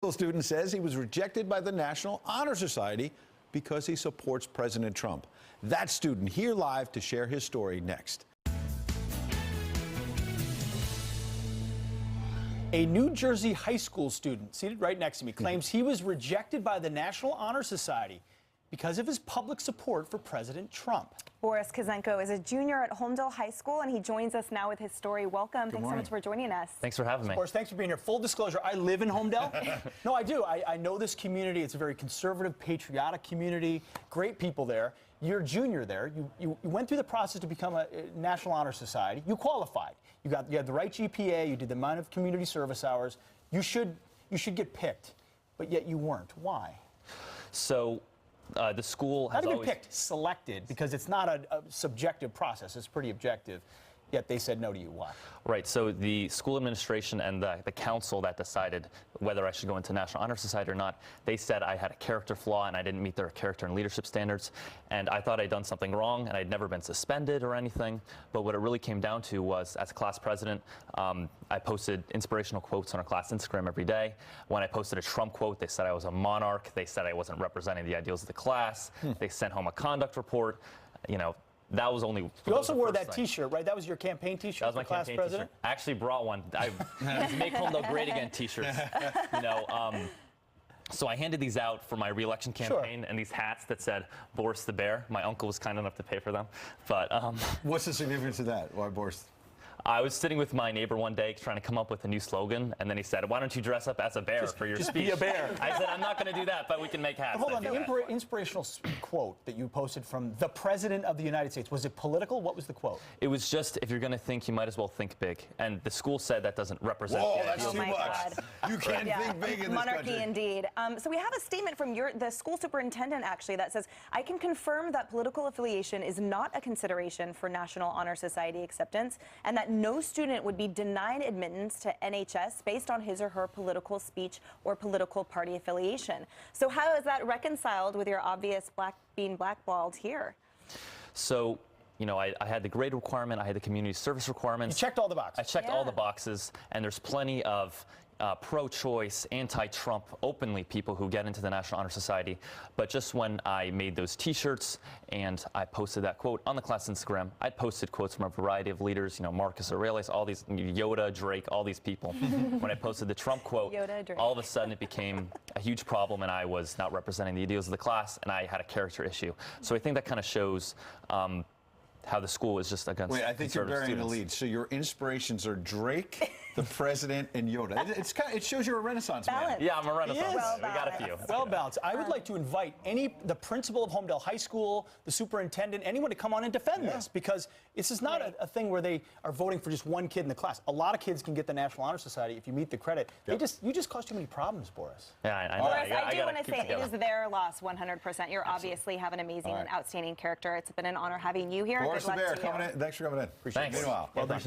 The student says he was rejected by the National Honor Society because he supports President Trump. That student here live to share his story next. A New Jersey high school student seated right next to me claims he was rejected by the National Honor Society because of his public support for President Trump. Boris Kizenko is a junior at Holmdel High School, and he joins us now with his story. Welcome. Thanks so much for joining us. Thanks for having me. Boris, thanks for being here. Full disclosure, I live in Holmdel. No, I do. I know this community. It's a very conservative, patriotic community. Great people there. You're a junior there. You went through the process to become a National Honor Society. You qualified. You had the right GPA. You did the amount of community service hours. You should get picked, but yet you weren't. Why? So the school has not even always picked, selected, because it's not a subjective process. It's pretty objective. Yet they said no to you. Why? Right. So the school administration and the council that decided whether I should go into National Honor Society or not, they said I had a character flaw and I didn't meet their character and leadership standards. And I thought I'd done something wrong and I'd never been suspended or anything. But what it really came down to was, as class president, I posted inspirational quotes on our class Instagram every day. When I posted a Trump quote, they said I was a monarch. They said I wasn't representing the ideals of the class. They sent home a conduct report. You know, that was only. You also wore that T-shirt, right? That was your campaign T-shirt. That was my campaign T-shirt. I actually brought one. I make Holmdel great again T-shirts. You know, so I handed these out for my re-election campaign, and these hats that said Boris the Bear. My uncle was kind enough to pay for them. But what's the significance of that? Why Boris? I was sitting with my neighbor one day trying to come up with a new slogan, and then he said, "Why don't you dress up as a bear for your speech?" Just be a bear. I said, "I'm not going to do that, but we can make hats." But hold on, the inspirational quote that you posted from the President of the United States, was it political? What was the quote? It was just, if you're going to think, you might as well think big. And the school said that doesn't represent. Whoa, that's oh too my much. God. You can't think big in this Monarchy country. Indeed. So we have a statement from the school superintendent, actually, that says, "I can confirm that political affiliation is not a consideration for National Honor Society acceptance, and that no student would be denied admittance to NHS based on his or her political speech or political party affiliation." So how is that reconciled with your obvious being blackballed here? So, you know, I had the grade requirement, I had the community service requirements. You checked all the boxes. I checked all the boxes, and there's plenty of pro-choice, anti-Trump, openly people who get into the National Honor Society. But just when I made those T-shirts and I posted that quote on the class Instagram, I'd posted quotes from a variety of leaders, you know, Marcus Aurelius, all these, Yoda, Drake, all these people. When I posted the Trump quote, all of a sudden it became a huge problem, and I was not representing the ideals of the class, and I had a character issue. So I think that kind of shows how the school is just against. Wait, I think you're burying the students. lead. So your inspirations are Drake, the president, and Yoda. It shows you're a Renaissance man. Yeah, I'm a Renaissance man. Well We got a few. Well balanced. I would like to invite the principal of Holmdel High School, the superintendent, anyone to come on and defend this, because this is not a thing where they are voting for just one kid in the class. A lot of kids can get the National Honor Society if you meet the credit. You just cause too many problems, Boris. Yeah, I know. Boris, I do gotta want to keep say together. it is their loss 100%. You obviously have an amazing and outstanding character. It's been an honor having you here. Boris Good the luck Bear to you. coming in. Thanks for coming in. Thanks. Meanwhile, Well done.